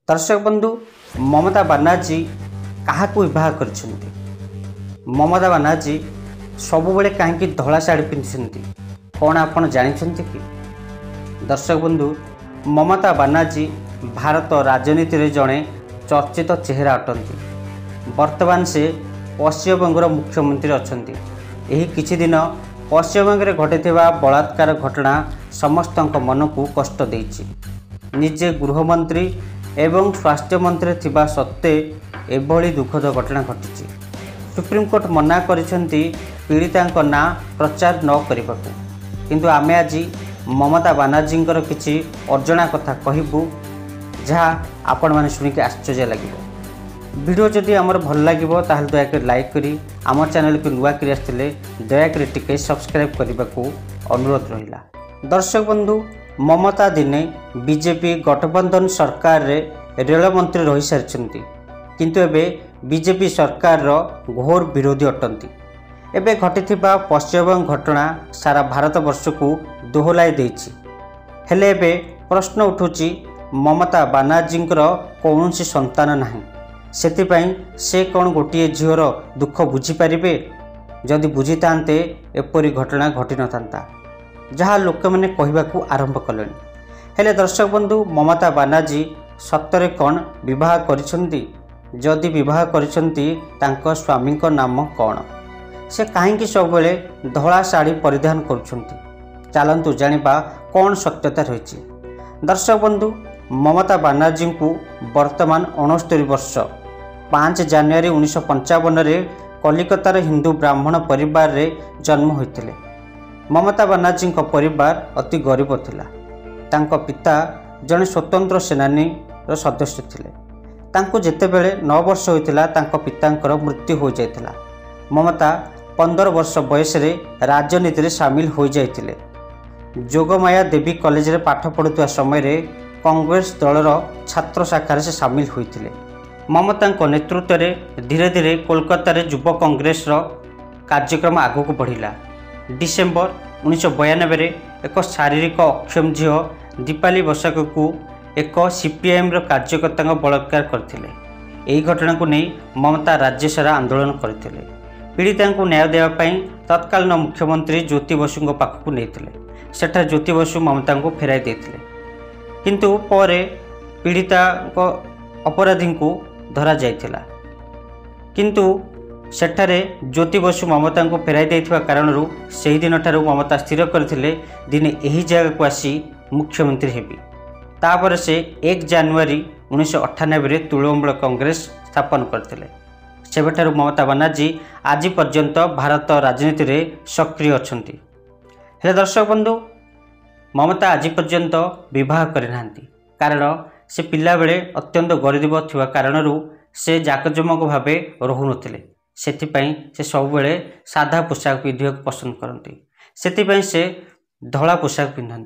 दर्शक बंधु ममता बनर्जी क्या विवाह कर ममता बनर्जी सबुबले कहीं धला शाढ़ी पिंधि कौन आप जानते कि दर्शक बंधु ममता बनर्जी भारत राजनीति रे जड़े चर्चित चेहरा अटंती। वर्तमान से पश्चिमबंगर मुख्यमंत्री अच्छा किछि दिन पश्चिमबंग में घटी बलात्कार घटना समस्त मन को कष्ट देछि। निजे गृहमंत्री एवं स्वास्थ्य मंत्री थिबा सत्ते एभली दुखद घटना घटी। सुप्रीमकोर्ट मना करिसेंती पीड़िता ना प्रचार न करने किंतु आमे आज ममता बनर्जी किछि अर्जना कथा कहबू जहाँ आपण मैंने शुणिक आश्चर्य लगे। वीडियो जदि आमर भल लगे ताहले दयाक लाइक करी आम चैनल को नुआ कर आसते दयाक टिके सब्सक्राइब करने को अनुरोध रहिला। दर्शक बंधु ममता दिने बीजेपी गठबंधन सरकार रे रेल मंत्री रही सारी किंतु एबे बीजेपी सरकार रो घोर विरोधी अटंती। एबे घटिथिबा पश्चिमबंग घटना सारा भारत वर्ष को दोहलाई देछि। हेले एबे प्रश्न उठुची ममता बनर्जी कौन संतान नाही सेतिपाई से कौन गोटे झीवर दुख बुझीपारे जदि बुझी थांते एपरी घटना घटी न था जहाँ लोक मैंने कहवाक आरंभ कले। हेले दर्शक बंधु ममता बनर्जी सतरे कौन विवाह करिसेंती जदि विवाह करिसेंती तांको स्वामी नाम कौन से कहीं सब धला शाढ़ी परिधान करुछंती चलतु जानिबा कौन सत्यता रही। दर्शक बंधु ममता बनर्जी को वर्तमान 69 वर्ष 5 जानुआरी 1955 कलिकतार हिंदू ब्राह्मण परिवार रे जन्म होते। ममता बनर्जी परिवार अति गरीब थिला। तांको पिता जड़े स्वतंत्र सेनानी सदस्य थिले। तांको जेतेबेले 9 वर्ष होइतिला तांको पितांकर मृत्यु हो जाइतिला। ममता 15 वर्ष बयस रे राजनीति रे शामिल हो जाइतिले। जोगमाया देवी कॉलेज रे पाठ पढ़ुवा समय रे कांग्रेस दलर छात्र शाखा से सामिल होइतिले। ममता नेतृत्व में धीरे धीरे कोलकाता युव कांग्रेस कार्यक्रम आगक बढ़िला। डिसेम्बर 1992 एक शारीरिक अक्षम झील दीपाली बसाक को एक सीपीआईएम कार्यकर्ता बलात्कार करते। यही घटना को नहीं ममता राज्य सारा आंदोलन करते। पीड़िता को न्याय देवाई तत्कालीन मुख्यमंत्री ज्योति बसु पाखक नहीं सेठा ज्योति बसु ममता को फेराई देते किंतु पर पीड़िता अपराधी को धरा जाइथिला किंतु सेठारे ज्योति बसु ममता को फेराई देथिबा कारणरू सेही दिन ठारू ममता स्थिर करथिले दिने एही जगह को आसी मुख्यमंत्री हेबी। तापर से 1 जानुआरी 1998 रे तृणमूल कांग्रेस स्थापन करथिले। सेबेठारू ममता बनर्जी आज पर्यंत भारत राजनीति रे सक्रिय अछंती। हे दर्शक बंधु ममता आज पर्यंत विवाह करनाहांती कारण से पिला बेले अत्यंत गरीब थिबा कारणरू से जाकजमक भावे रहुनथिले। सेथिपाई से सबुबले साधा पोशाक पिंधिବାକୁ पसंद करती। सेथिपाई से धला पोशाक पिंधନ୍ତି।